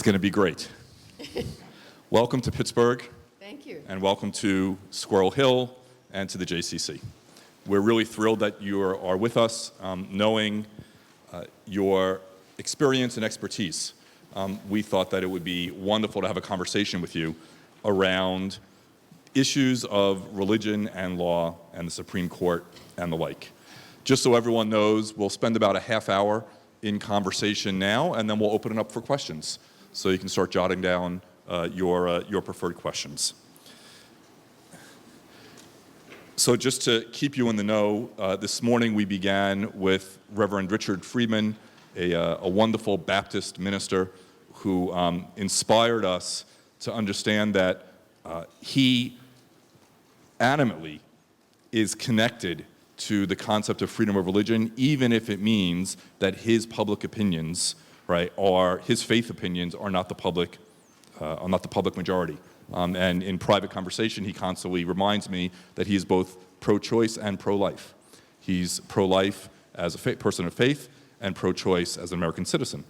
going to be great. Welcome to Pittsburgh. Thank you. And welcome to Squirrel Hill and to the JCC. We're really thrilled that you are with us, knowing your experience and expertise. We thought that it would be wonderful to have a conversation with you around issues of religion and law and the Supreme Court and the like. Just so everyone knows, we'll spend about a half hour in conversation now, and then we'll open it up for questions. So you can start jotting down your preferred questions. So just to keep you in the know, this morning we began with Reverend Richard Friedman, a wonderful Baptist minister who inspired us to understand that he adamantly is connected to the concept of freedom of religion, even if it means that his public opinions, right, or his faith opinions are not the public majority. And in private conversation, he constantly reminds me that he is both pro-choice and pro-life. He's pro-life as a person of faith and pro-choice as an American citizen.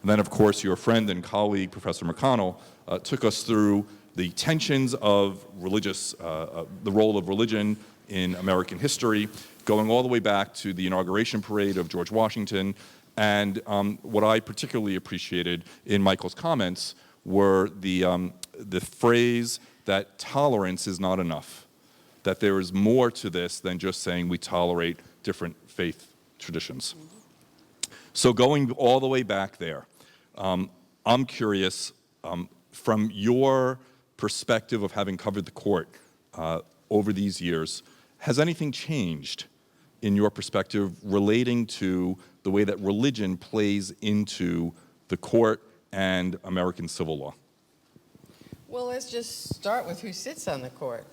And then, of course, your friend and colleague, Professor McConnell, took us through the tensions of the role of religion in American history, going all the way back to the inauguration parade of George Washington. And what I particularly appreciated in Michael's comments were the phrase that tolerance is not enough, that there is more to this than just saying we tolerate different faith traditions. So going all the way back there, I'm curious, from your perspective of having covered the court over these years, has anything changed in your perspective relating to the way that religion plays into the court and American civil law? Well, let's just start with who sits on the court.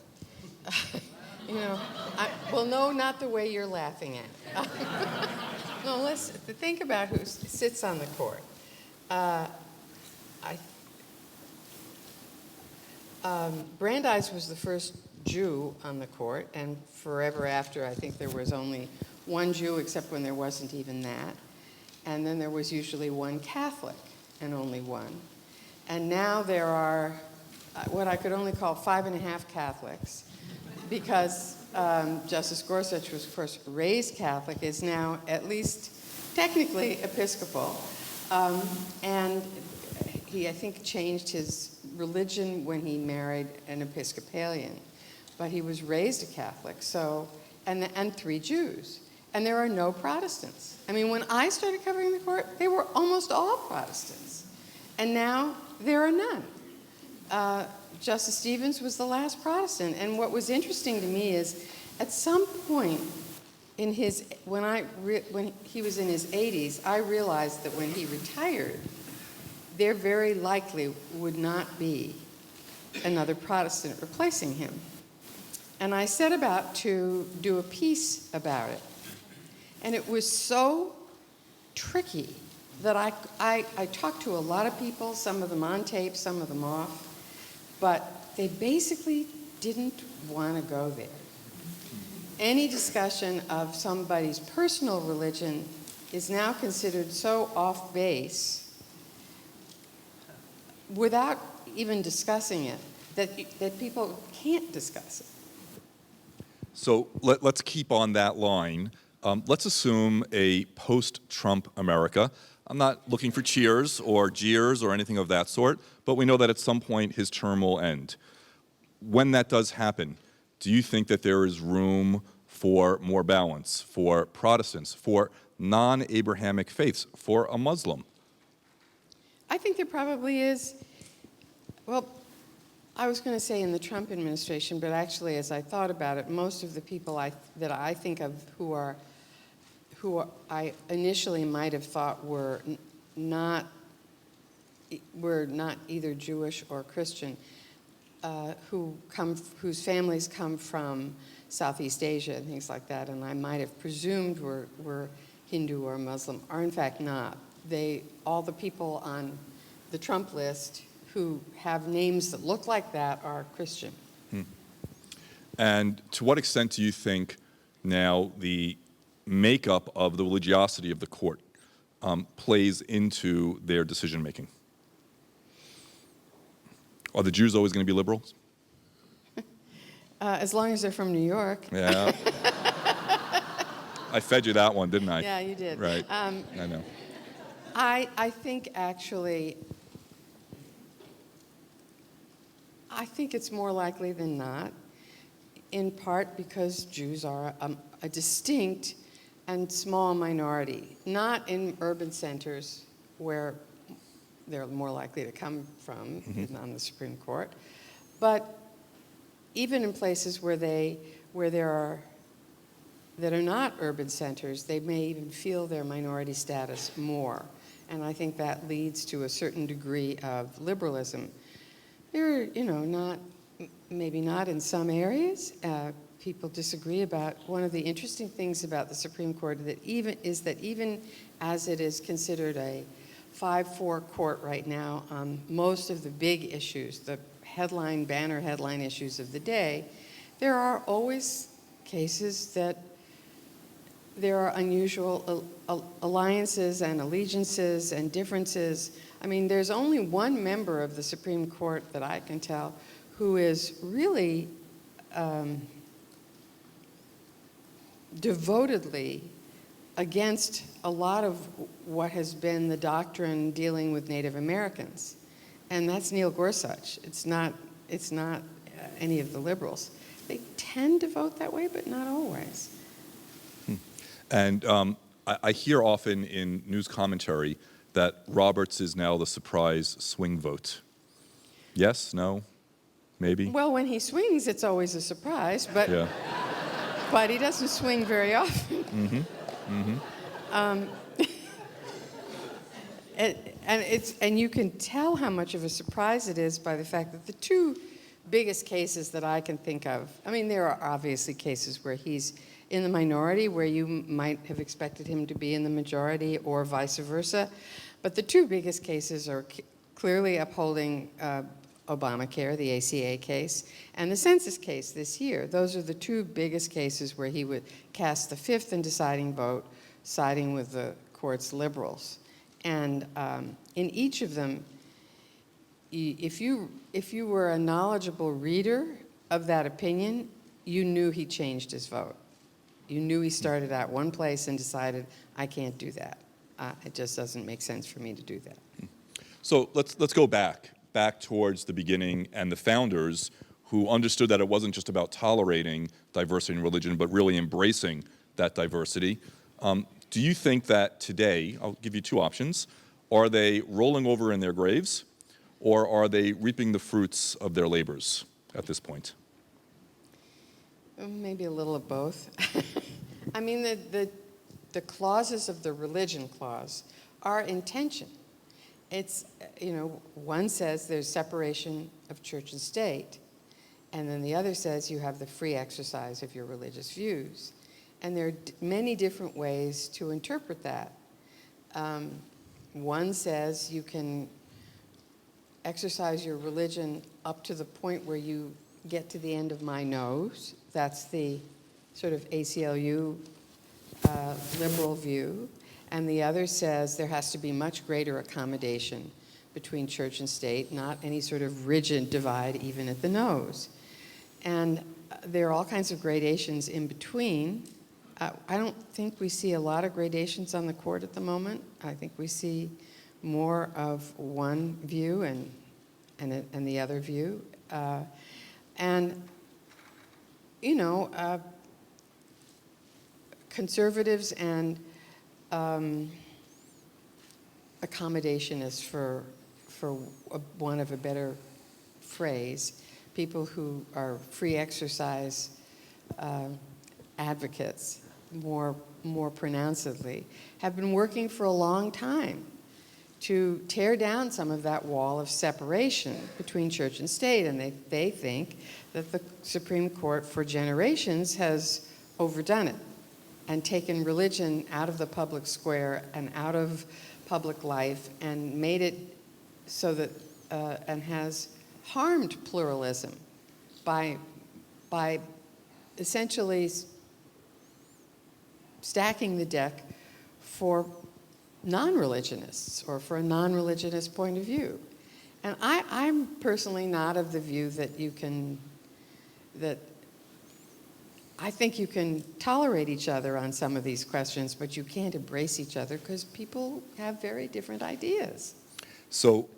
Well, no, not the way you're laughing at. No, let's think about who sits on the court. Brandeis was the first Jew on the court, and forever after, I think there was only one Jew, except when there wasn't even that. And then there was usually one Catholic, and only one. And now there are what I could only call 5.5 Catholics, because Justice Gorsuch was, of course, raised Catholic, is now at least technically Episcopal. And he, I think, changed his religion when he married an Episcopalian. But he was raised a Catholic, and 3 Jews. And there are no Protestants. I mean, when I started covering the court, they were almost all Protestants. And now there are none. Justice Symons was the last Protestant. And what was interesting to me is, at some point in when he was in his 80s, I realized that when he retired, there very likely would not be another Protestant replacing him. And I set about to do a piece about it. And it was so tricky that I talked to a lot of people, some of them on tape, some of them off, but they basically didn't want to go there. Any discussion of somebody's personal religion is now considered so off base without even discussing it that people can't discuss it. So let's keep on that line. Let's assume a post-Trump America. I'm not looking for cheers or jeers or anything of that sort, but we know that at some point his term will end. When that does happen, do you think that there is room for more balance, for Protestants, for non-Abrahamic faiths, for a Muslim? I think there probably is. Well, I was going to say in the Trump administration, but actually, as I thought about it, most of the people that I think of who I initially might have thought were not either Jewish or Christian, whose families come from Southeast Asia and things like that, and I might have presumed were Hindu or Muslim, are in fact not. All the people on the Trump list who have names that look like that are Christian. And to what extent do you think now the makeup of the religiosity of the court plays into their decision-making? Are the Jews always going to be liberals? As long as they're from New York. Yeah. I fed you that one, didn't I? Yeah, you did. Right. I know. I think actually, I think it's more likely than not, in part because Jews are a distinct and small minority, not in urban centers where they're more likely to come from on the Supreme Court, but even in places where there are that are not urban centers, they may even feel their minority status more. And I think that leads to a certain degree of liberalism. There are, maybe not in some areas. People disagree about. One of the interesting things about the Supreme Court is that even as it is considered a 5-4 court right now on most of the big issues, the banner headline issues of the day, there are always cases that there are unusual alliances and allegiances and differences. I mean, there's only one member of the Supreme Court that I can tell who is really devotedly against a lot of what has been the doctrine dealing with Native Americans, and that's Neil Gorsuch. It's not any of the liberals. They tend to vote that way, but not always. And I hear often in news commentary that Roberts is now the surprise swing vote. Yes? No? Maybe? Well, when he swings, it's always a surprise, but Yeah. but he doesn't swing very often. And you can tell how much of a surprise it is by the fact that the two biggest cases that I can think of, I mean, there are obviously cases where he's in the minority, where you might have expected him to be in the majority, or vice versa. But the two biggest cases are clearly upholding Obamacare, the ACA case, and the census case this year. Those are the two biggest cases where he would cast the fifth and deciding vote, siding with the court's liberals. And in each of them, if you were a knowledgeable reader of that opinion, you knew he changed his vote. You knew he started out one place and decided, I can't do that. It just doesn't make sense for me to do that. So let's go back towards the beginning and the founders who understood that it wasn't just about tolerating diversity in religion, but really embracing that diversity. Do you think that today, I'll give you two options, are they rolling over in their graves, or are they reaping the fruits of their labors at this point? Maybe a little of both. I mean, the clauses of the religion clause are in tension. It's, one says there's separation of church and state, and then the other says you have the free exercise of your religious views. And there are many different ways to interpret that. One says you can exercise your religion up to the point where you get to the end of my nose. That's the sort of ACLU liberal view. And the other says there has to be much greater accommodation between church and state, not any sort of rigid divide even at the nose. And there are all kinds of gradations in between. I don't think we see a lot of gradations on the court at the moment. I think we see more of one view and the other view. Conservatives and accommodationists, for want of a better phrase, people who are free exercise advocates more pronouncedly, have been working for a long time to tear down some of that wall of separation between church and state. And they think that the Supreme Court for generations has overdone it and taken religion out of the public square and out of public life and made it so that, and has harmed pluralism by essentially stacking the deck for non-religionists or for a non-religionist point of view. And I'm personally not of the view that I think you can tolerate each other on some of these questions, but you can't embrace each other because people have very different ideas. So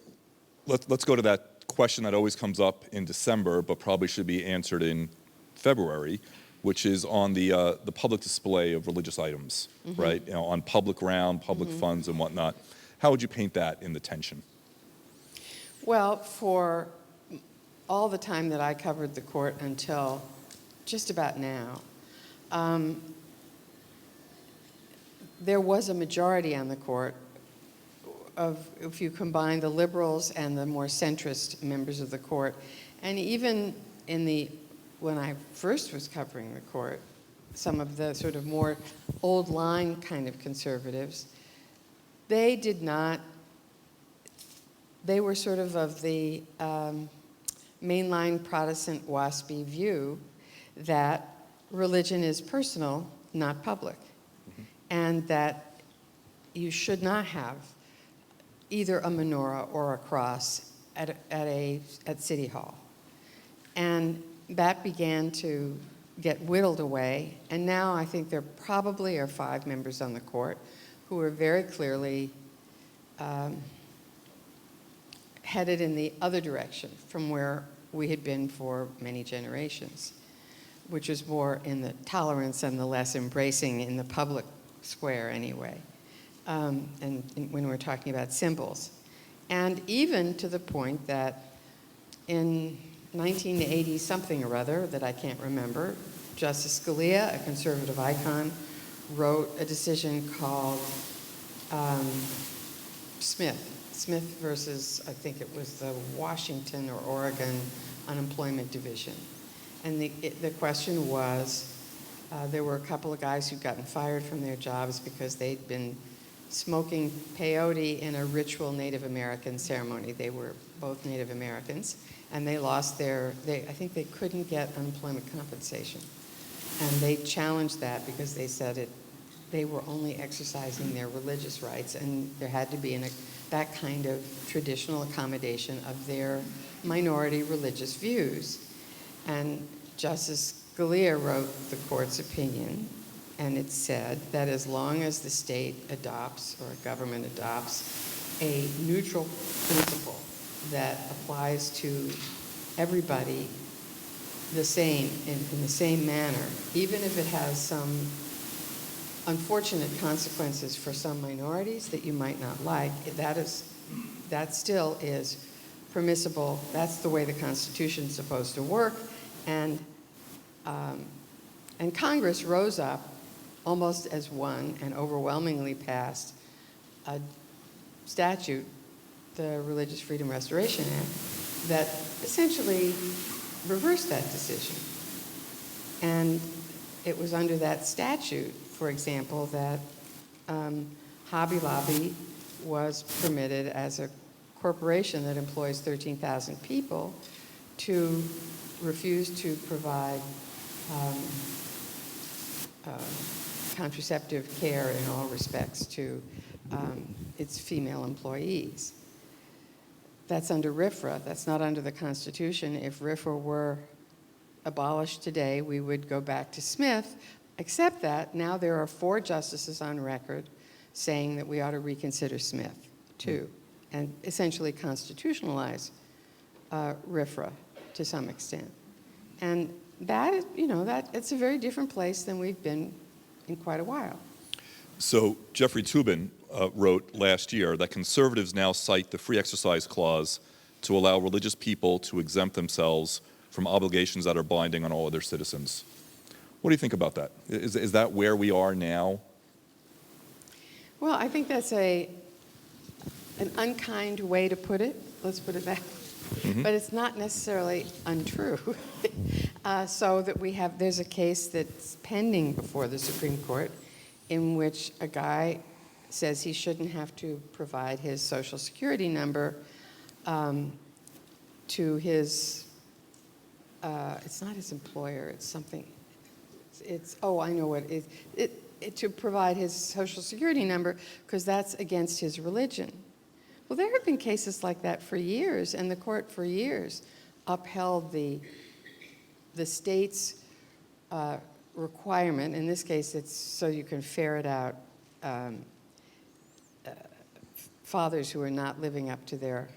let's go to that question that always comes up in December, but probably should be answered in February, which is on the public display of religious items, right? You know, on public ground, public funds, and whatnot. How would you paint that in the tension? Well, for all the time that I covered the court until just about now, there was a majority on the court of, if you combine the liberals and the more centrist members of the court, and even when I first was covering the court, some of the sort of more old line kind of conservatives, they were sort of the mainline Protestant WASPy view that religion is personal, not public, and that you should not have either a menorah or a cross at City Hall. And that began to get whittled away, and now I think there probably are 5 members on the court who are very clearly headed in the other direction from where we had been for many generations, which was more in the tolerance and the less embracing in the public square anyway, and when we're talking about symbols. And even to the point that in 1980 something or other that I can't remember, Justice Scalia, a conservative icon, wrote a decision called Smith versus, I think it was the Washington or Oregon Unemployment Division. And the question was, there were a couple of guys who'd gotten fired from their jobs because they'd been smoking peyote in a ritual Native American ceremony. They were both Native Americans, and they lost I think they couldn't get unemployment compensation. And they challenged that because they said they were only exercising their religious rights, and there had to be that kind of traditional accommodation of their minority religious views. And Justice Scalia wrote the court's opinion, and it said that as long as the state adopts or a government adopts a neutral principle that applies to everybody the same, in the same manner, even if it has some unfortunate consequences for some minorities that you might not like, that still is permissible. That's the way the Constitution is supposed to work. And Congress rose up almost as one and overwhelmingly passed a statute, the Religious Freedom Restoration Act, that essentially reversed that decision. And it was under that statute, for example, that Hobby Lobby was permitted as a corporation that employs 13,000 people to refuse to provide contraceptive care in all respects to its female employees. That's under RFRA. That's not under the Constitution. If RFRA were abolished today, we would go back to Smith, except that now there are 4 justices on record saying that we ought to reconsider Smith, too, and essentially constitutionalize RFRA to some extent. And that, it's a very different place than we've been in quite a while. So Jeffrey Toobin wrote last year that conservatives now cite the Free Exercise Clause to allow religious people to exempt themselves from obligations that are binding on all other citizens. What do you think about that? Is that where we are now? Well, I think that's an unkind way to put it. Let's put it that way. Mm-hmm. But it's not necessarily untrue. So that there's a case that's pending before the Supreme Court in which a guy says he shouldn't have to provide his Social Security number to his, it's not his employer, it's something, I know what it is, to provide his Social Security number because that's against his religion. Well, there have been cases like that for years, and the court for years upheld the state's requirement. In this case, it's so you can ferret out fathers who are not living up to their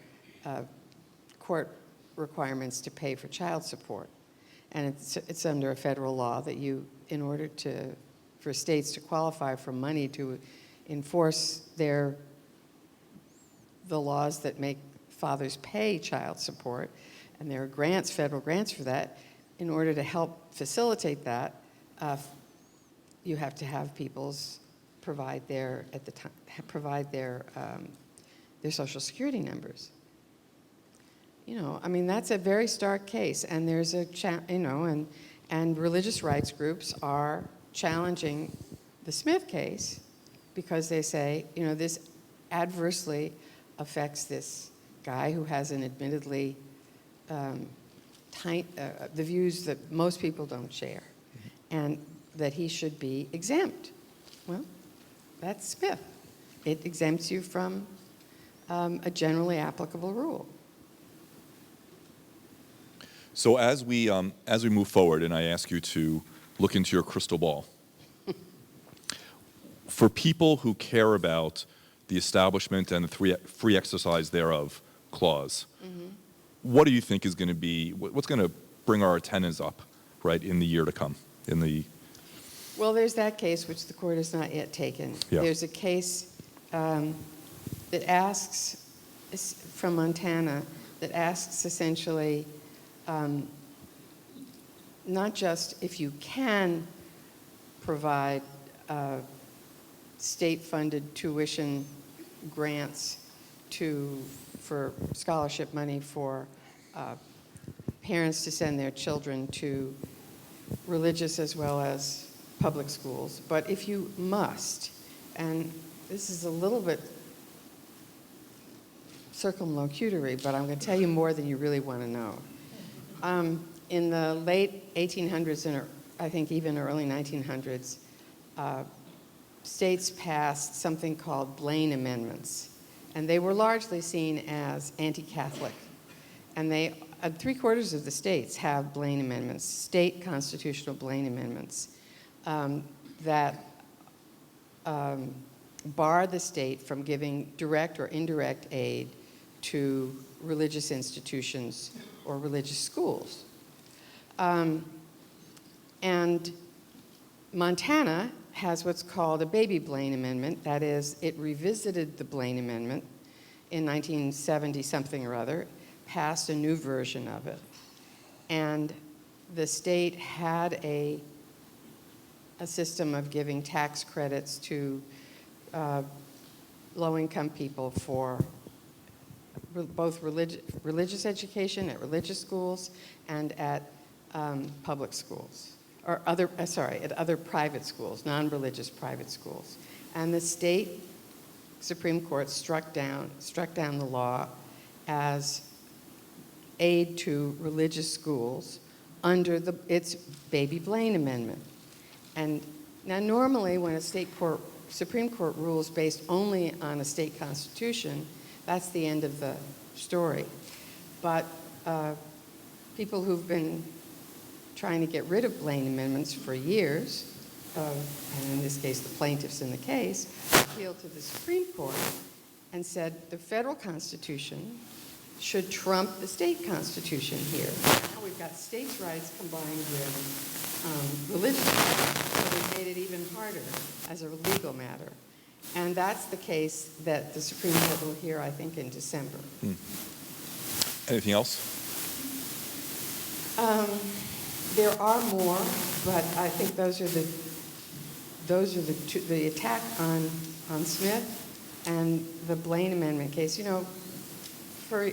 court requirements to pay for child support. And it's under a federal law that in order for states to qualify for money to enforce the laws that make fathers pay child support, and there are grants, federal grants for that. In order to help facilitate that, you have to have people's provide their Social Security numbers. That's a very stark case, and there's and religious rights groups are challenging the Smith case because they say, this adversely affects this guy who has an admittedly the views that most people don't share, and that he should be exempt. Well, that's Smith. It exempts you from a generally applicable rule. So as we move forward, and I ask you to look into your crystal ball, for people who care about the establishment and the free exercise thereof clause, what do you think is going to be, what's going to bring our attendance up, right, in the year to come? Well, there's that case which the court has not yet taken. Yeah. There's a case that asks, from Montana, that asks essentially not just if you can provide state-funded tuition grants for scholarship money for parents to send their children to religious as well as public schools, but if you must, and this is a little bit circumlocutory, but I'm going to tell you more than you really want to know. In the late 1800s and I think even early 1900s, states passed something called Blaine Amendments, and they were largely seen as anti-Catholic. And three-quarters of the states have Blaine Amendments, state constitutional Blaine Amendments, that bar the state from giving direct or indirect aid to religious institutions or religious schools. And Montana has what's called a baby Blaine Amendment. That is, it revisited the Blaine Amendment in 1970-something or other, passed a new version of it. And the state had a system of giving tax credits to low-income people for both religious education at religious schools and at public schools, or at other private schools, non-religious private schools. And the state Supreme Court struck down the law as aid to religious schools under its baby Blaine Amendment. And now normally when a Supreme Court rules based only on a state constitution, that's the end of the story. But people who've been trying to get rid of Blaine Amendments for years, and in this case the plaintiffs in the case, appealed to the Supreme Court and said the federal Constitution should trump the state Constitution here. Now we've got states' rights combined with religious rights, so they made it even harder as a legal matter. And that's the case that the Supreme Court will hear, I think, in December. Anything else? There are more, but I think those are the attack on Smith and the Blaine Amendment case. For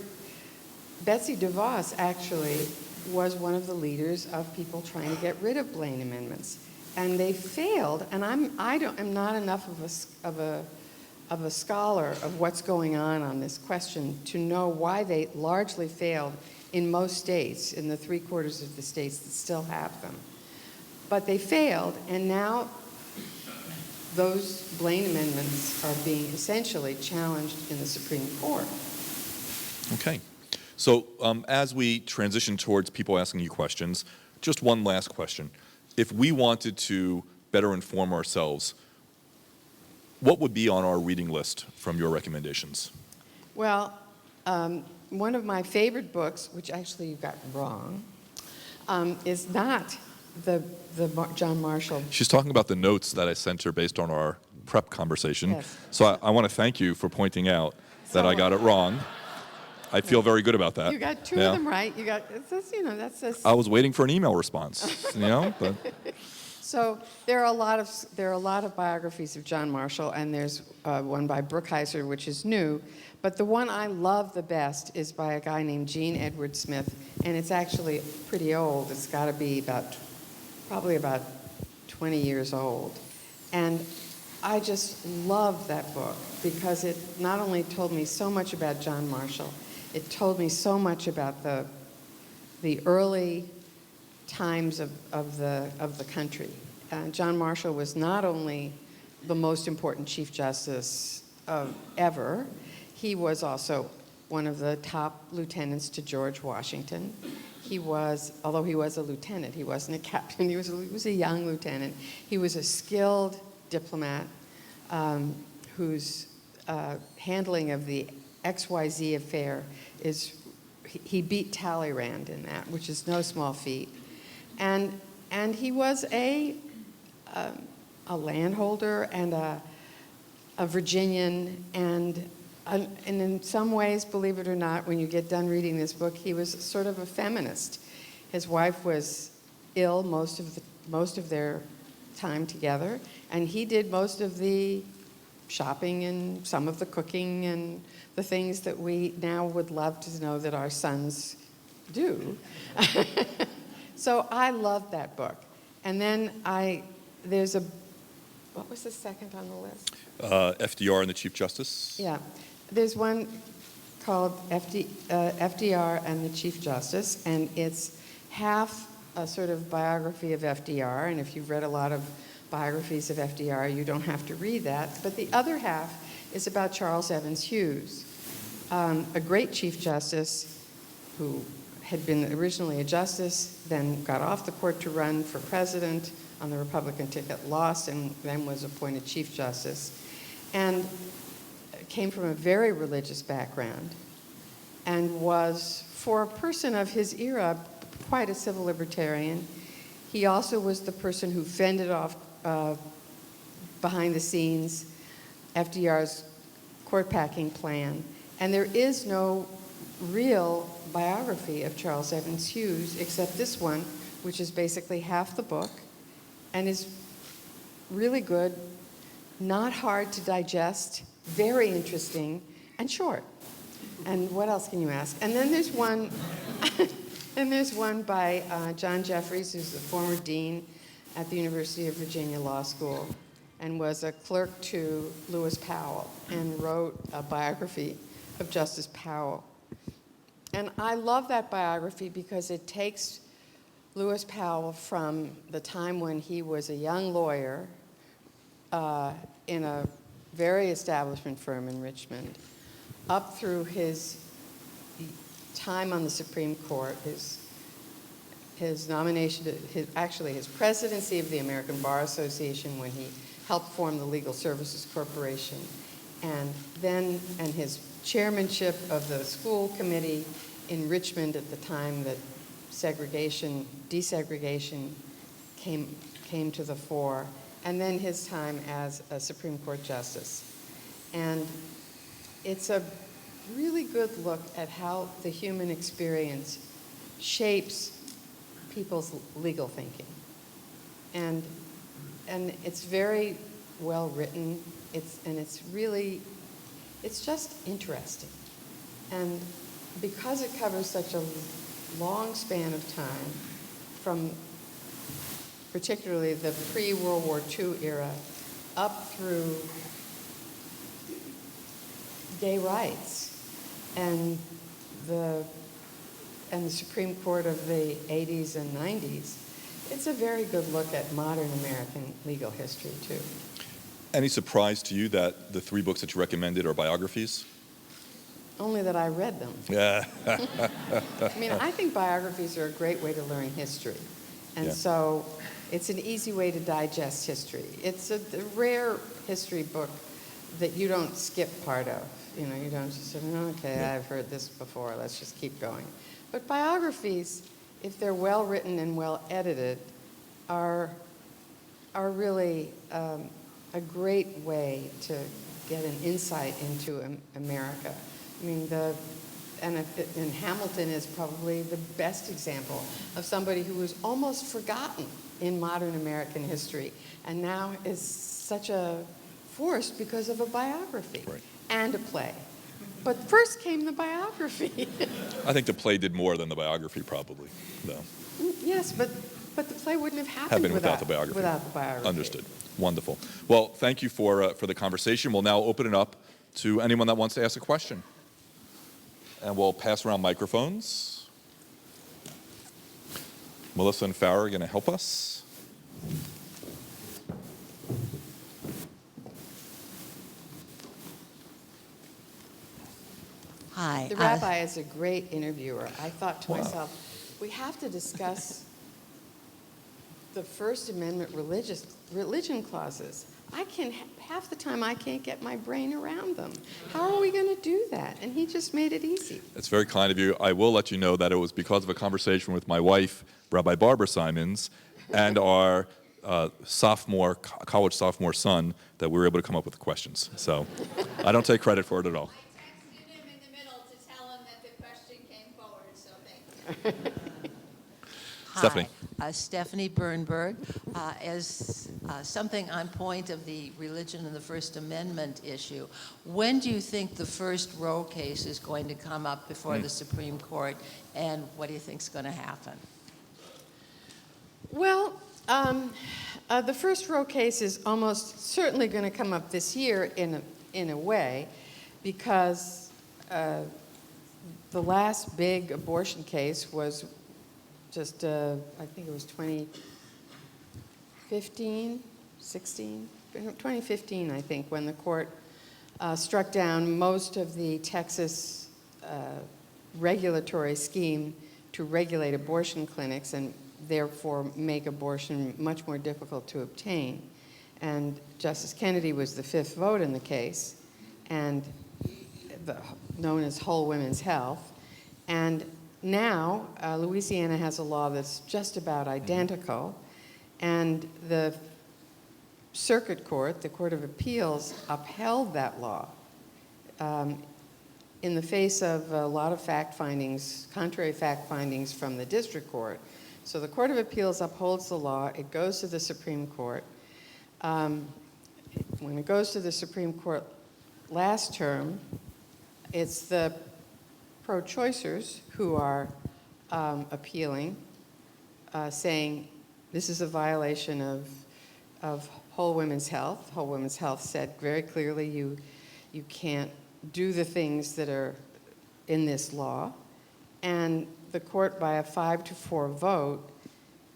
Betsy DeVos actually was one of the leaders of people trying to get rid of Blaine Amendments, and they failed. And I'm not enough of a scholar of what's going on this question to know why they largely failed in most states, in the three-quarters of the states that still have them. But they failed, and now those Blaine amendments are being essentially challenged in the Supreme Court. Okay. So as we transition towards people asking you questions, just one last question. If we wanted to better inform ourselves, what would be on our reading list from your recommendations? Well, one of my favorite books, which actually you got wrong, is not the John Marshall. She's talking about the notes that I sent her based on our prep conversation. Yes. So I want to thank you for pointing out that I got it wrong. I feel very good about that. You got two Yeah. of them right. You got, that's I was waiting for an email response, but So there are a lot of biographies of John Marshall, and there's one by Brookhiser, which is new. But the one I love the best is by a guy named Gene Edward Smith, and it's actually pretty old. It's got to be probably about 20 years old. And I just love that book because it not only told me so much about John Marshall, it told me so much about the early times of the country. John Marshall was not only the most important Chief Justice ever, he was also one of the top lieutenants to George Washington. Although he was a lieutenant, he wasn't a captain, he was a young lieutenant. He was a skilled diplomat whose handling of the XYZ affair he beat Talleyrand in that, which is no small feat. And he was a landholder and a Virginian, and in some ways, believe it or not, when you get done reading this book, he was sort of a feminist. His wife was ill most of their time together, and he did most of the shopping and some of the cooking and the things that we now would love to know that our sons do. So I love that book. And then what was the second on the list? FDR and the Chief Justice? Yeah. There's one called FDR and the Chief Justice, and it's half a sort of biography of FDR, and if you've read a lot of biographies of FDR, you don't have to read that. But the other half is about Charles Evans Hughes, a great Chief Justice who had been originally a justice, then got off the court to run for president on the Republican ticket, lost, and then was appointed Chief Justice, and came from a very religious background, and was, for a person of his era, quite a civil libertarian. He also was the person who fended off behind the scenes FDR's court packing plan, and there is no real biography of Charles Evans Hughes except this one, which is basically half the book and is really good, not hard to digest, very interesting, and short. And what else can you ask? And then there's one, by John Jeffries, who's the former dean at the University of Virginia Law School, and was a clerk to Lewis Powell, and wrote a biography of Justice Powell. And I love that biography because it takes Lewis Powell from the time when he was a young lawyer in a very establishment firm in Richmond, up through his time on the Supreme Court, his nomination, his presidency of the American Bar Association when he helped form the Legal Services Corporation, and his chairmanship of the school committee in Richmond at the time that desegregation came to the fore, and then his time as a Supreme Court justice. And it's a really good look at how the human experience shapes people's legal thinking. And it's very well written. It's just interesting. And because it covers such a long span of time, from particularly the pre-World War II era up through gay rights and the Supreme Court of the 80s and 90s, it's a very good look at modern American legal history, too. Any surprise to you that the 3 books that you recommended are biographies? Only that I read them. Yeah. I mean, I think biographies are a great way to learn history. And Yeah. so it's an easy way to digest history. It's a rare history book that you don't skip part of. You know, you don't just say, okay, Yeah. I've heard this before, let's just keep going. But biographies, if they're well written and well edited, are really a great way to get an insight into America. I mean, and Hamilton is probably the best example of somebody who was almost forgotten in modern American history and now is such a force because of a biography Right. and a play. But first came the biography. I think the play did more than the biography, probably, though. Yes, but the play wouldn't have happened Without the biography. Without the biography. Understood. Wonderful. Well, thank you for the conversation. We'll now open it up to anyone that wants to ask a question. And we'll pass around microphones. Melissa and Farah are going to help us. Hi. The rabbi is a great interviewer. I thought to Wow. myself, we have to discuss the First Amendment religion clauses. Half the time I can't get my brain around them. How are we going to do that? And he just made it easy. It's very kind of you. I will let you know that it was because of a conversation with my wife, Rabbi Barbara Symons, and our college sophomore son that we were able to come up with the questions. So I don't take credit for it at all. I texted him in the middle to tell him that the question came forward, so thank you. Stephanie. Hi, Stephanie Bernberg. As something on point of the religion and the First Amendment issue, when do you think the first Roe case is going to come up before the Supreme Court, and what do you think is going to happen? Well, the first Roe case is almost certainly going to come up this year in a way, because the last big abortion case was just, I think it was 2015, 16, 2015, I think, when the court struck down most of the Texas regulatory scheme to regulate abortion clinics and therefore make abortion much more difficult to obtain. And Justice Kennedy was the 5th vote in the case, and known as Whole Women's Health. And now, Louisiana has a law that's just about identical, and the Circuit Court, the Court of Appeals, upheld that law in the face of a lot of fact findings, contrary fact findings from the District Court. So the Court of Appeals upholds the law. It goes to the Supreme Court. When it goes to the Supreme Court last term, it's the pro-choicers who are appealing, saying this is a violation of Whole Women's Health. Whole Women's Health said very clearly you can't do the things that are in this law. And the court, by a 5-4 vote,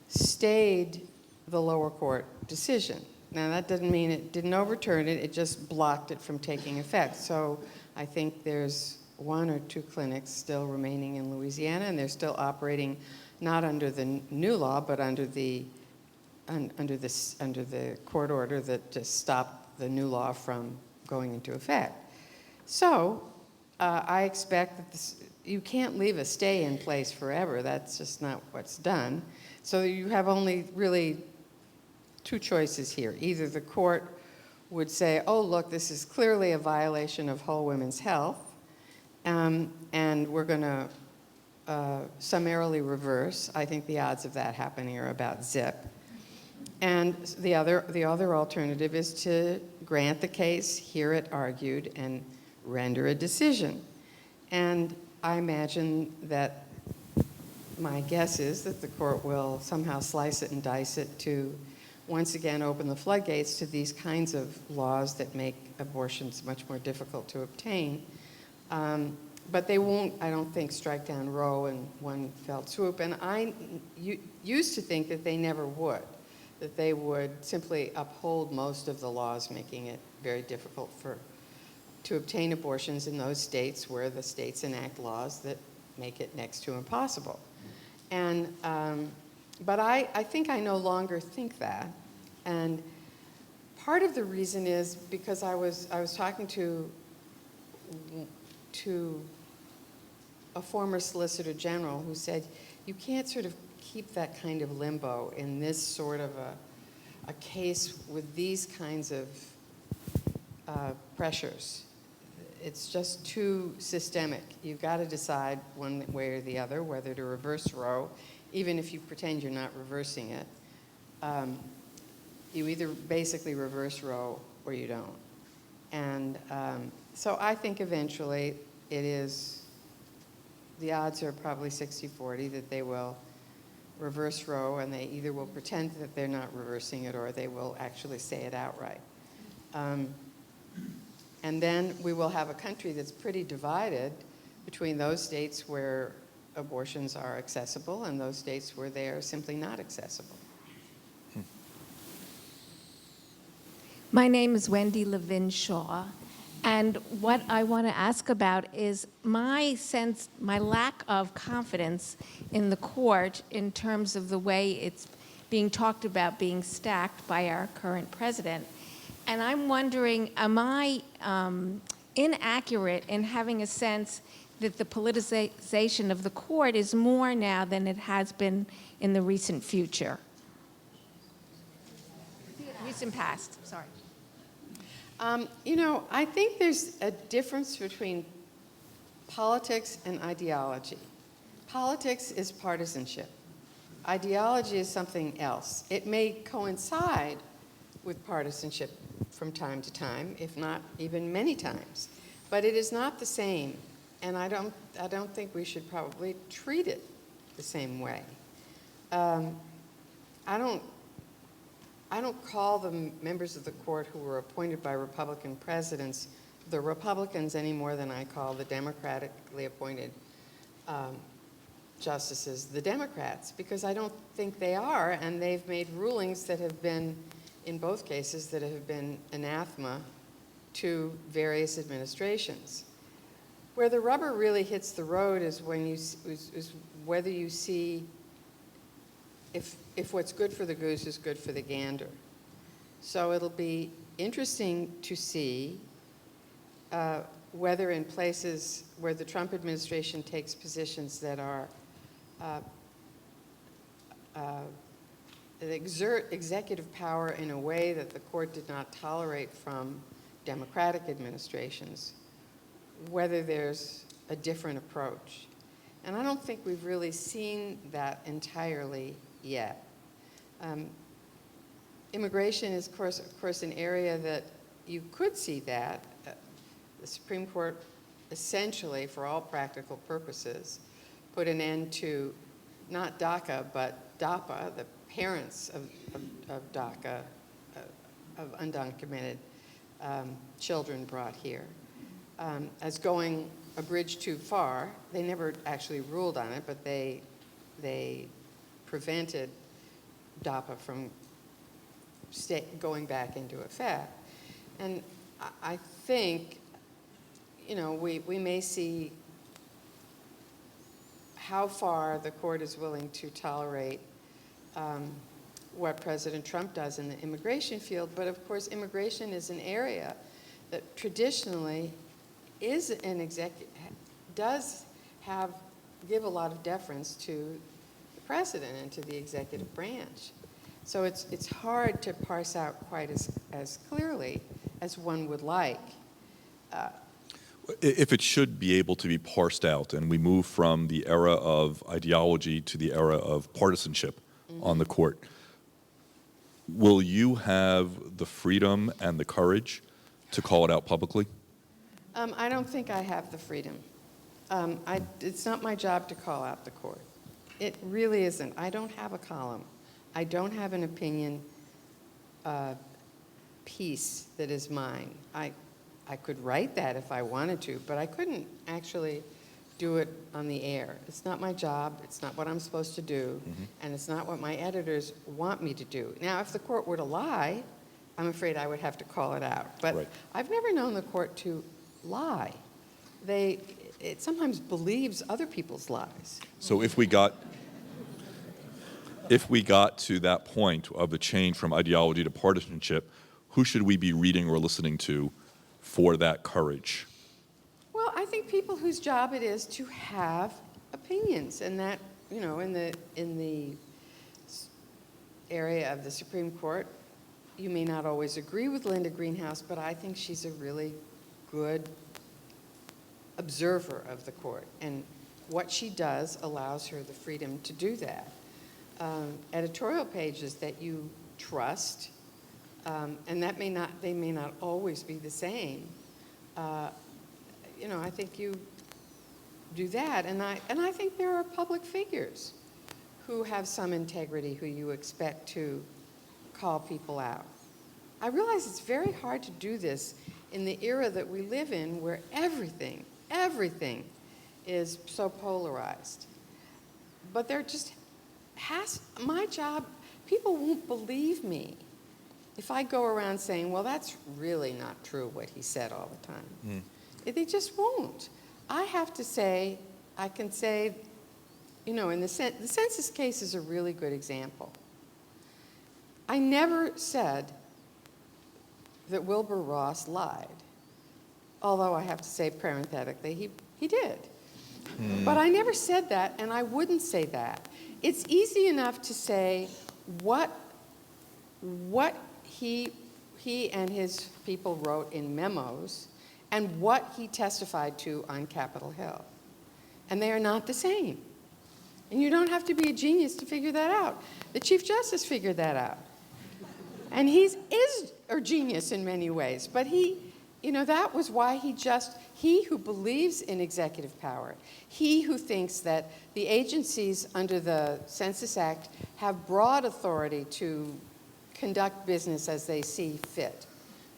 stayed the lower court decision. Now, that doesn't mean it didn't overturn it, it just blocked it from taking effect. So I think there's 1 or 2 clinics still remaining in Louisiana, and they're still operating not under the new law, but under the court order that just stopped the new law from going into effect. So I expect that you can't leave a stay in place forever. That's just not what's done. So you have only really 2 choices here. Either the court would say, oh, look, this is clearly a violation of Whole Women's Health, and we're going to summarily reverse. I think the odds of that happening are about zip. And the other alternative is to grant the case, hear it argued, and render a decision. And I imagine that my guess is that the court will somehow slice it and dice it to once again open the floodgates to these kinds of laws that make abortions much more difficult to obtain. But they won't, I don't think, strike down Roe in one fell swoop. And I used to think that they never would, that they would simply uphold most of the laws, making it very difficult to obtain abortions in those states where the states enact laws that make it next to impossible. And, but I think I no longer think that. And part of the reason is because I was talking to a former Solicitor General who said, you can't sort of keep that kind of limbo in this sort of a case with these kinds of pressures. It's just too systemic. You've got to decide one way or the other whether to reverse Roe, even if you pretend you're not reversing it. You either basically reverse Roe or you don't. And so I think eventually the odds are probably 60-40 that they will reverse Roe, and they either will pretend that they're not reversing it or they will actually say it outright. And then we will have a country that's pretty divided between those states where abortions are accessible and those states where they are simply not accessible. My name is Wendy Levin Shaw, and what I want to ask about is my lack of confidence in the court in terms of the way it's being talked about being stacked by our current president. And I'm wondering, am I inaccurate in having a sense that the politicization of the court is more now than it has been in the recent future? Recent past, sorry. You know, I think there's a difference between politics and ideology. Politics is partisanship. Ideology is something else. It may coincide with partisanship from time to time, if not even many times, but it is not the same, and I don't think we should probably treat it the same way. I don't call the members of the court who were appointed by Republican presidents the Republicans any more than I call the democratically appointed justices the Democrats, because I don't think they are, and they've made rulings that have been, in both cases, that have been anathema to various administrations. Where the rubber really hits the road is when is whether you see if what's good for the goose is good for the gander. So it'll be interesting to see whether in places where the Trump administration takes positions that are that exert executive power in a way that the court did not tolerate from Democratic administrations, whether there's a different approach. And I don't think we've really seen that entirely yet. Immigration is, of course, an area that you could see that. The Supreme Court essentially, for all practical purposes, put an end to not DACA, but DAPA, the parents of DACA, of undocumented children brought here, as going a bridge too far. They never actually ruled on it, but they prevented DAPA from going back into effect. And I think, you know, we may see how far the court is willing to tolerate what President Trump does in the immigration field. But of course, immigration is an area that traditionally is does give a lot of deference to the president and to the executive branch. So it's hard to parse out quite as clearly as one would like. If it should be able to be parsed out and we move from the era of ideology to the era of partisanship on the court, will you have the freedom and the courage to call it out publicly? I don't think I have the freedom. It's not my job to call out the court. It really isn't. I don't have a column. I don't have an opinion piece that is mine. I could write that if I wanted to, but I couldn't actually do it on the air. It's not my job, it's not what I'm supposed to do, and it's not what my editors want me to do. Now, if the court were to lie, I'm afraid I would have to call it out. But Right. I've never known the court to lie. It sometimes believes other people's lies. So if we got to that point of the change from ideology to partisanship, who should we be reading or listening to for that courage? Well, I think people whose job it is to have opinions, and that, in the area of the Supreme Court, you may not always agree with Linda Greenhouse, but I think she's a really good observer of the court, and what she does allows her the freedom to do that. Editorial pages that you trust, and they may not always be the same. I think you do that, and I think there are public figures who have some integrity who you expect to call people out. I realize it's very hard to do this in the era that we live in, where everything is so polarized. But there just my job, people won't believe me if I go around saying, well, that's really not true what he said all the time. They just won't. I have to say, I can say, in the census case is a really good example. I never said that Wilbur Ross lied, although I have to say parenthetically, he did. But I never said that, and I wouldn't say that. It's easy enough to say what he and his people wrote in memos and what he testified to on Capitol Hill. And they are not the same. And you don't have to be a genius to figure that out. The Chief Justice figured that out. And he is a genius in many ways, but that was why he who believes in executive power, he who thinks that the agencies under the Census Act have broad authority to conduct business as they see fit,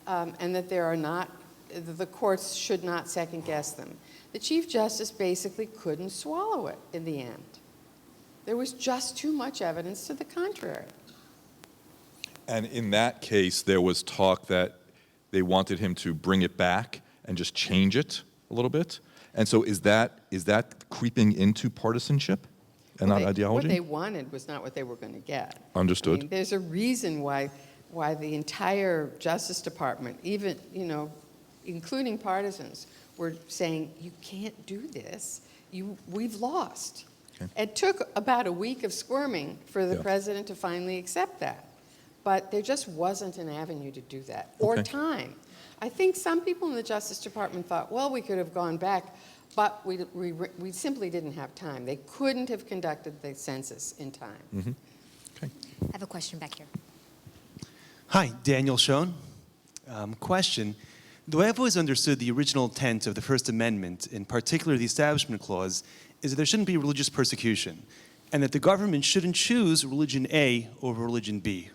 and that the courts should not second guess them. The Chief Justice basically couldn't swallow it in the end. There was just too much evidence to the contrary. And in that case, there was talk that they wanted him to bring it back and just change it a little bit. And so is that creeping into partisanship and not ideology? What they wanted was not what they were going to get. Understood. I mean, there's a reason why the entire Justice Department, even, including partisans, were saying, you can't do this. We've lost. Okay. It took about a week of squirming for the president to finally accept that. But there just wasn't an avenue to do that, or time. I think some people in the Justice Department thought, well, we could have gone back, but we simply didn't have time. They couldn't have conducted the census in time. Mm-hmm. Okay. I have a question back here. Hi, Daniel Schoen. Question. The way I've always understood the original intent of the First Amendment, in particular the Establishment Clause, is that there shouldn't be religious persecution, and that the government shouldn't choose religion A over religion B.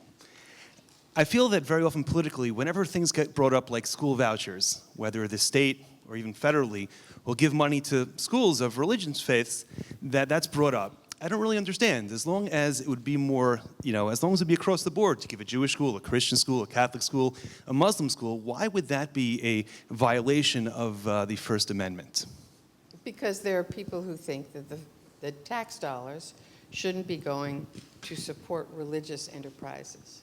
I feel that very often politically, whenever things get brought up like school vouchers, whether the state or even federally will give money to schools of religious faiths, that's brought up. I don't really understand. As long as it would be more, as long as it would be across the board to give a Jewish school, a Christian school, a Catholic school, a Muslim school, why would that be a violation of the First Amendment? Because there are people who think that the tax dollars shouldn't be going to support religious enterprises.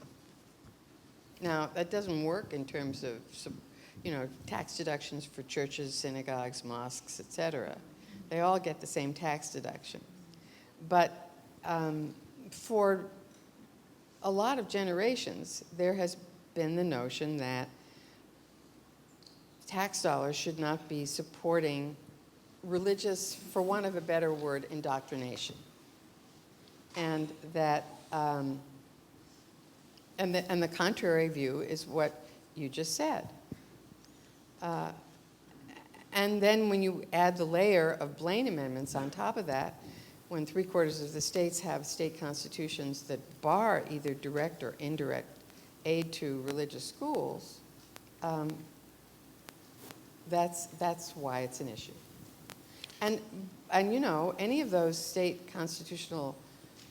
Now, that doesn't work in terms of, tax deductions for churches, synagogues, mosques, etc. They all get the same tax deduction. But for a lot of generations, there has been the notion that tax dollars should not be supporting religious, for want of a better word, indoctrination. And that and the contrary view is what you just said. And then when you add the layer of Blaine amendments on top of that, when 3/4 of the states have state constitutions that bar either direct or indirect aid to religious schools, that's why it's an issue. And you know, any of those state constitutional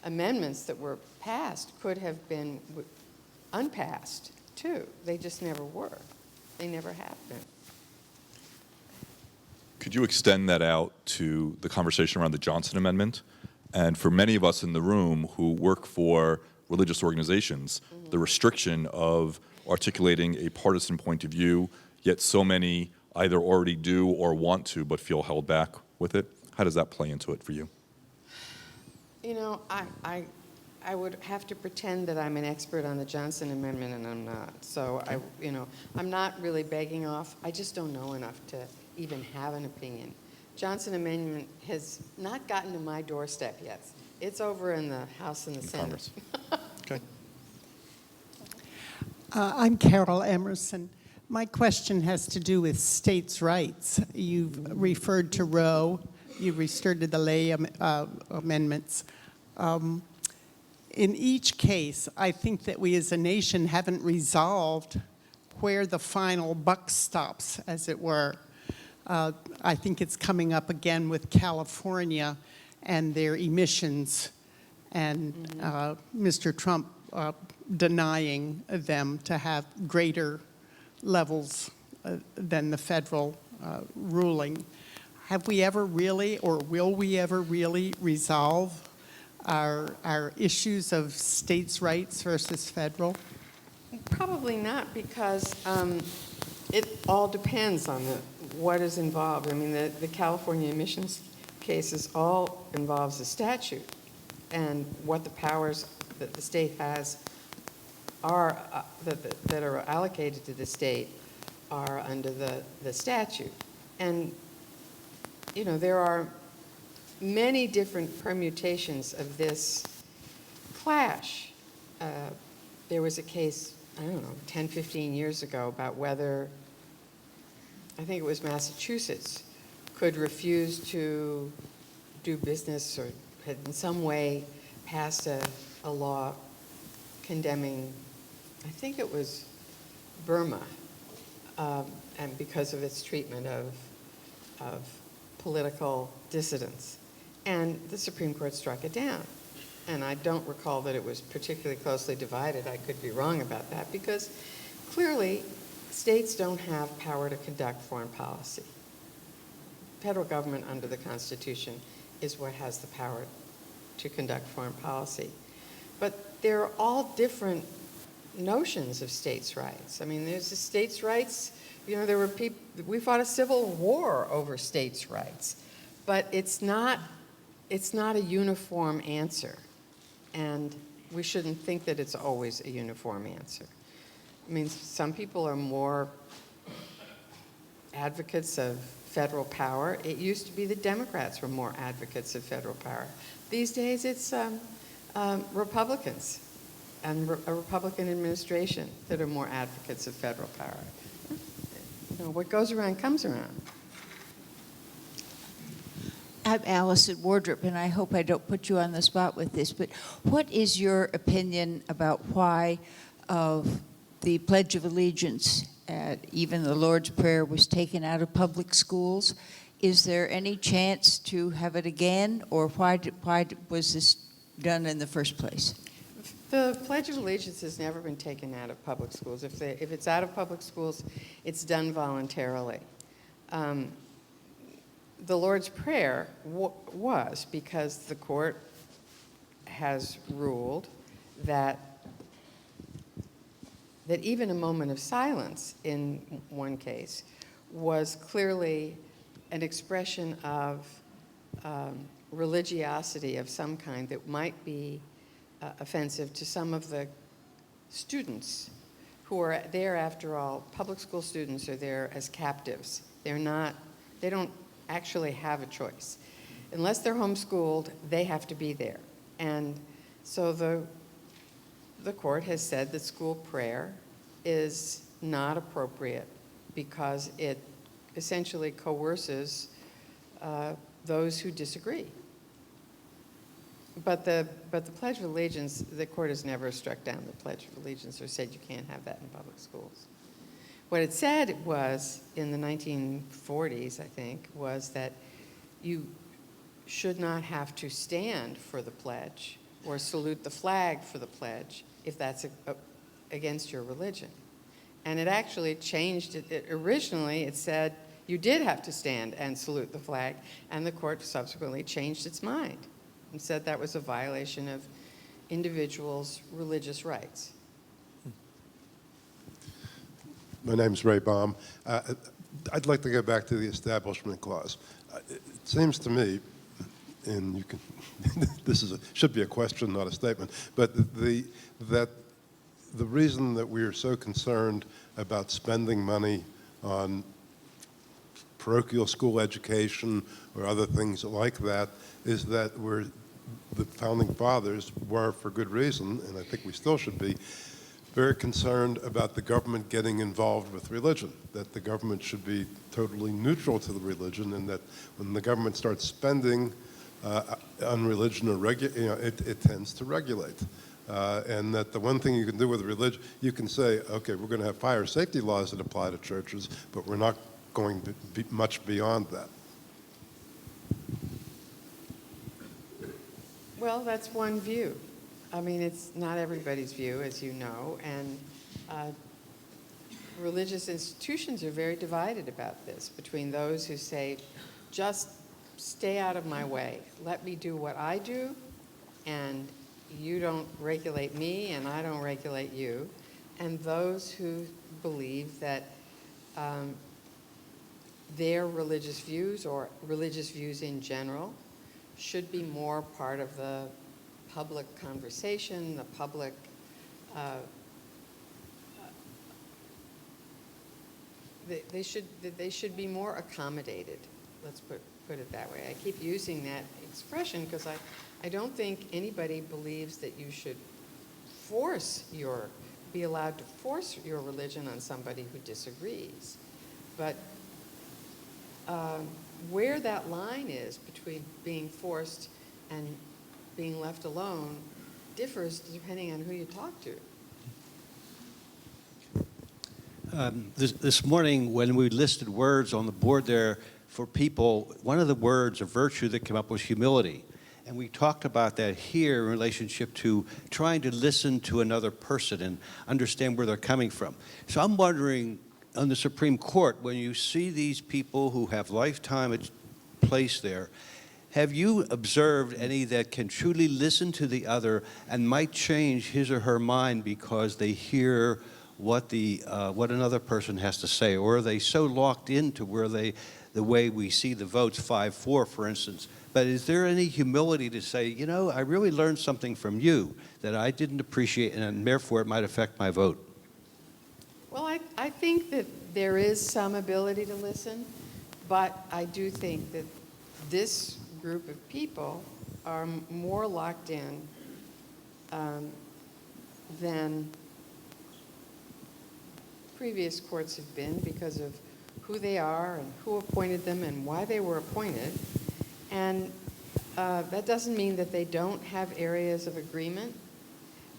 amendments that were passed could have been unpassed, too. They just never were. They never have been. Could you extend that out to the conversation around the Johnson Amendment? And for many of us in the room who work for religious organizations, the restriction of articulating a partisan point of view, yet so many either already do or want to but feel held back with it. How does that play into it for you? You know, I would have to pretend that I'm an expert on the Johnson Amendment, and I'm not. So, I'm not really begging off. I just don't know enough to even have an opinion. Johnson Amendment has not gotten to my doorstep yet. It's over in the House and the Senate. Congress. Okay. I'm Carol Emerson. My question has to do with states' rights. You've referred to Roe. You referred to the Lay amendments. In each case, I think that we as a nation haven't resolved where the final buck stops, as it were. I think it's coming up again with California and their emissions, and Mr. Trump denying them to have greater levels than the federal ruling. Have we ever really, or will we ever really resolve our issues of states' rights versus federal? Probably not, because it all depends on what is involved. I mean, the California emissions cases all involves a statute, and what the powers that the state has are that are allocated to the state are under the statute. And you know, there are many different permutations of this clash. There was a case, I don't know, 10, 15 years ago about whether, I think it was Massachusetts, could refuse to do business or had in some way passed a law condemning, I think it was Burma, and because of its treatment of political dissidents. And the Supreme Court struck it down. And I don't recall that it was particularly closely divided. I could be wrong about that, because clearly states don't have power to conduct foreign policy. Federal government under the Constitution is what has the power to conduct foreign policy. But there are all different notions of states' rights. I mean, there's the states' rights. You know, there were people, we fought a civil war over states' rights, but it's not a uniform answer, and we shouldn't think that it's always a uniform answer. I mean, some people are more advocates of federal power. It used to be the Democrats were more advocates of federal power. These days, it's Republicans and a Republican administration that are more advocates of federal power. You know, what goes around comes around. I'm Allison Wardrop, and I hope I don't put you on the spot with this, but what is your opinion about why the Pledge of Allegiance, even the Lord's Prayer, was taken out of public schools? Is there any chance to have it again, or why was this done in the first place? The Pledge of Allegiance has never been taken out of public schools. If it's out of public schools, it's done voluntarily. The Lord's Prayer was because the court has ruled that even a moment of silence in one case was clearly an expression of religiosity of some kind that might be offensive to some of the students who are there. After all, public school students are there as captives. They don't actually have a choice. Unless they're homeschooled, they have to be there. And so the court has said that school prayer is not appropriate because it essentially coerces those who disagree. But the Pledge of Allegiance, the court has never struck down the Pledge of Allegiance or said you can't have that in public schools. What it said was, in the 1940s, I think, was that you should not have to stand for the pledge or salute the flag for the pledge if that's against your religion. And it actually changed it. Originally, it said you did have to stand and salute the flag, and the court subsequently changed its mind and said that was a violation of individuals' religious rights. My name's Ray Baum. I'd like to go back to the Establishment Clause. It seems to me, and you can, this should be a question, not a statement, but that the reason that we are so concerned about spending money on parochial school education or other things like that is that the Founding Fathers were, for good reason, and I think we still should be, very concerned about the government getting involved with religion, that the government should be totally neutral to the religion, and that when the government starts spending on religion, it tends to regulate. And that the one thing you can do with religion, you can say, okay, we're going to have fire safety laws that apply to churches, but we're not going to be much beyond that. Well, that's one view. I mean, it's not everybody's view, as you know, and religious institutions are very divided about this, between those who say, just stay out of my way, let me do what I do, and you don't regulate me, and I don't regulate you, and those who believe that their religious views, or religious views in general, should be more part of the public conversation, the public they should be more accommodated. Let's put it that way. I keep using that expression because I don't think anybody believes that you should be allowed to force your religion on somebody who disagrees. But where that line is between being forced and being left alone differs depending on who you talk to. This morning, when we listed words on the board there for people, one of the words of virtue that came up was humility. And we talked about that here in relationship to trying to listen to another person and understand where they're coming from. So I'm wondering, on the Supreme Court, when you see these people who have lifetime place there, have you observed any that can truly listen to the other and might change his or her mind because they hear what another person has to say? Or are they so locked into the way we see the votes, 5-4, for instance? But is there any humility to say, you know, I really learned something from you that I didn't appreciate, and therefore it might affect my vote? Well, I think that there is some ability to listen, but I do think that this group of people are more locked in than previous courts have been because of who they are and who appointed them and why they were appointed. And that doesn't mean that they don't have areas of agreement,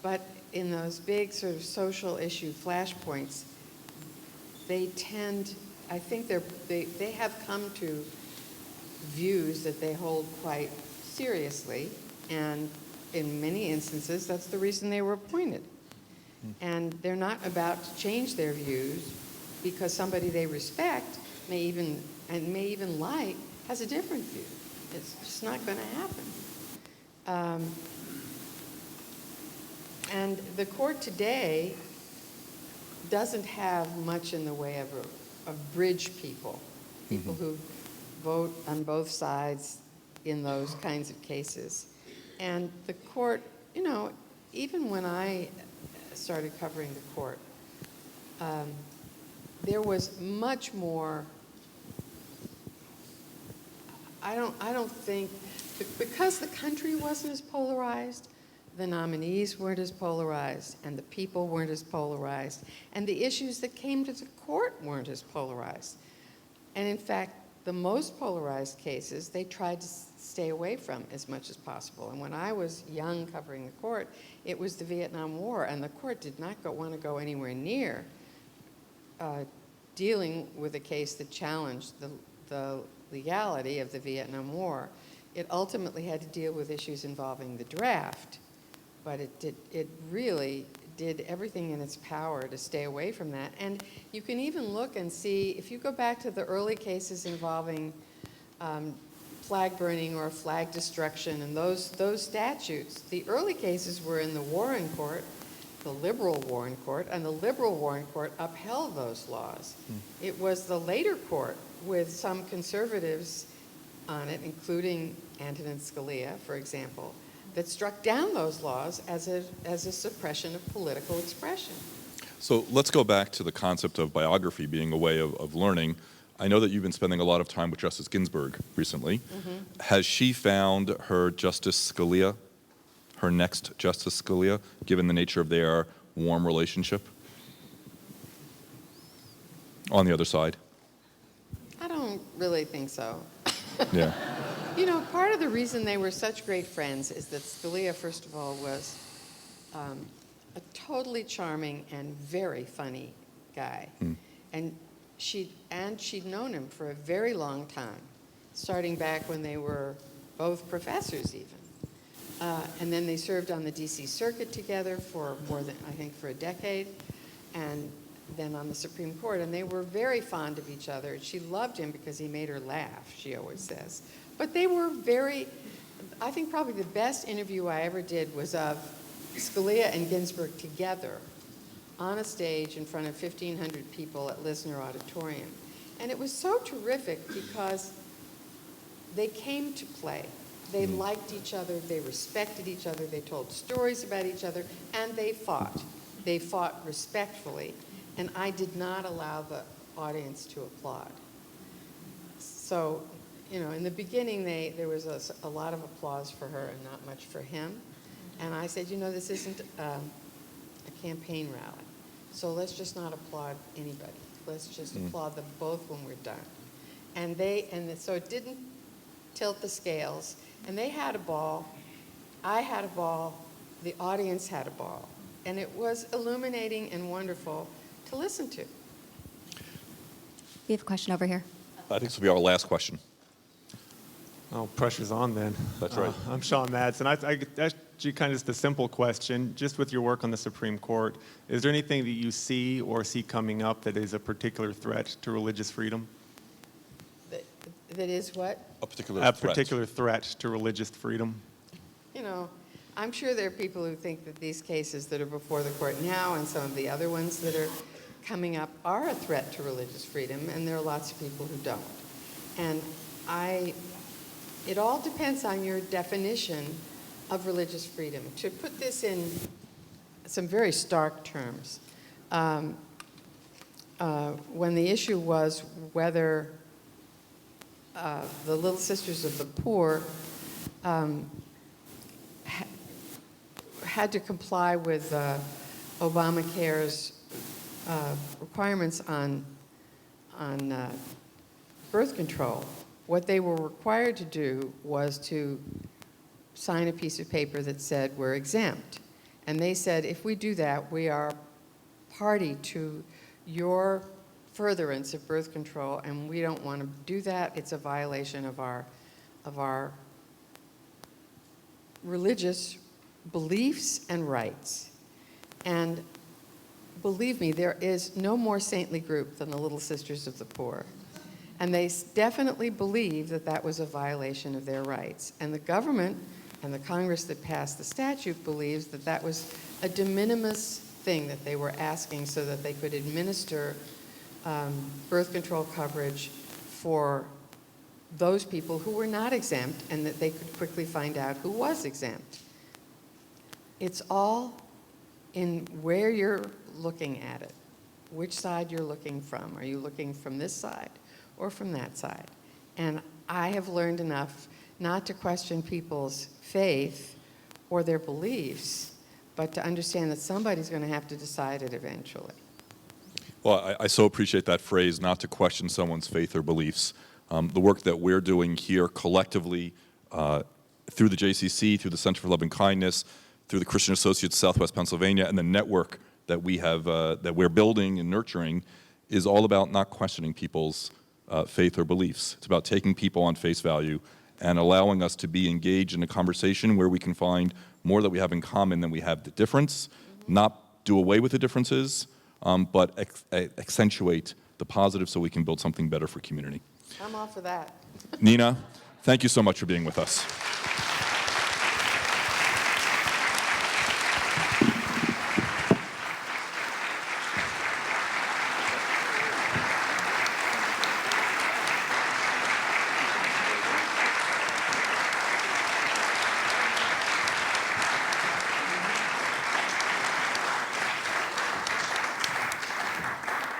but in those big sort of social issue flashpoints, they tend, I think they have come to views that they hold quite seriously, and in many instances, that's the reason they were appointed. And they're not about to change their views because somebody they respect may even like has a different view. It's just not going to happen. And the court today doesn't have much in the way of bridge people who vote on both sides in those kinds of cases. And the court, you know, even when I started covering the court, there was much more. I don't think, because the country wasn't as polarized, the nominees weren't as polarized, and the people weren't as polarized, and the issues that came to the court weren't as polarized. And in fact, the most polarized cases, they tried to stay away from as much as possible. And when I was young covering the court, it was the Vietnam War, and the court did not want to go anywhere near dealing with a case that challenged the legality of the Vietnam War. It ultimately had to deal with issues involving the draft, but it really did everything in its power to stay away from that. And you can even look and see, if you go back to the early cases involving flag burning or flag destruction and those statutes, the early cases were in the Warren Court, the liberal Warren Court, and the liberal Warren Court upheld those laws. It was the later court with some conservatives on it, including Antonin Scalia, for example, that struck down those laws as a suppression of political expression. So let's go back to the concept of biography being a way of learning. I know that you've been spending a lot of time with Justice Ginsburg recently. Has she found her Justice Scalia, her next Justice Scalia, given the nature of their warm relationship? On the other side? I don't really think so. Yeah. You know, part of the reason they were such great friends is that Scalia, first of all, was a totally charming and very funny guy. And she'd known him for a very long time, starting back when they were both professors even. And then they served on the DC Circuit together for more than, I think, for a decade, and then on the Supreme Court. And they were very fond of each other. She loved him because he made her laugh, she always says. But they were I think probably the best interview I ever did was of Scalia and Ginsburg together on a stage in front of 1,500 people at Lisner Auditorium. And it was so terrific because they came to play. They liked each other, they respected each other, they told stories about each other, and they fought. They fought respectfully, and I did not allow the audience to applaud. So, you know, in the beginning, there was a lot of applause for her and not much for him. And I said, you know, this isn't a campaign rally, so let's just not applaud anybody. Let's just applaud them both when we're done. And so it didn't tilt the scales. And they had a ball, I had a ball, the audience had a ball. And it was illuminating and wonderful to listen to. We have a question over here. I think this will be our last question. Oh, pressure's on then. That's right. I'm Sean Madsen. I actually kind of just a simple question. Just with your work on the Supreme Court, is there anything that you see or see coming up that is a particular threat to religious freedom? That is what? A particular A threat. particular threat to religious freedom. You know, I'm sure there are people who think that these cases that are before the court now and some of the other ones that are coming up are a threat to religious freedom, and there are lots of people who don't. And it all depends on your definition of religious freedom. To put this in some very stark terms, when the issue was whether the Little Sisters of the Poor had to comply with Obamacare's requirements on birth control, what they were required to do was to sign a piece of paper that said we're exempt. And they said, if we do that, we are party to your furtherance of birth control, and we don't want to do that. It's a violation of our religious beliefs and rights. And believe me, there is no more saintly group than the Little Sisters of the Poor. And they definitely believe that that was a violation of their rights. And the government and the Congress that passed the statute believes that that was a de minimis thing that they were asking so that they could administer birth control coverage for those people who were not exempt, and that they could quickly find out who was exempt. It's all in where you're looking at it, which side you're looking from. Are you looking from this side or from that side? And I have learned enough not to question people's faith or their beliefs, but to understand that somebody's going to have to decide it eventually. Well, I so appreciate that phrase, not to question someone's faith or beliefs. The work that we're doing here collectively through the JCC, through the Center for Love and Kindness, through the Christian Associates Southwest Pennsylvania, and the network that we have, that we're building and nurturing, is all about not questioning people's faith or beliefs. It's about taking people on face value and allowing us to be engaged in a conversation where we can find more that we have in common than we have the difference, not do away with the differences, but accentuate the positive so we can build something better for community. I'm all for that. Nina, thank you so much for being with us.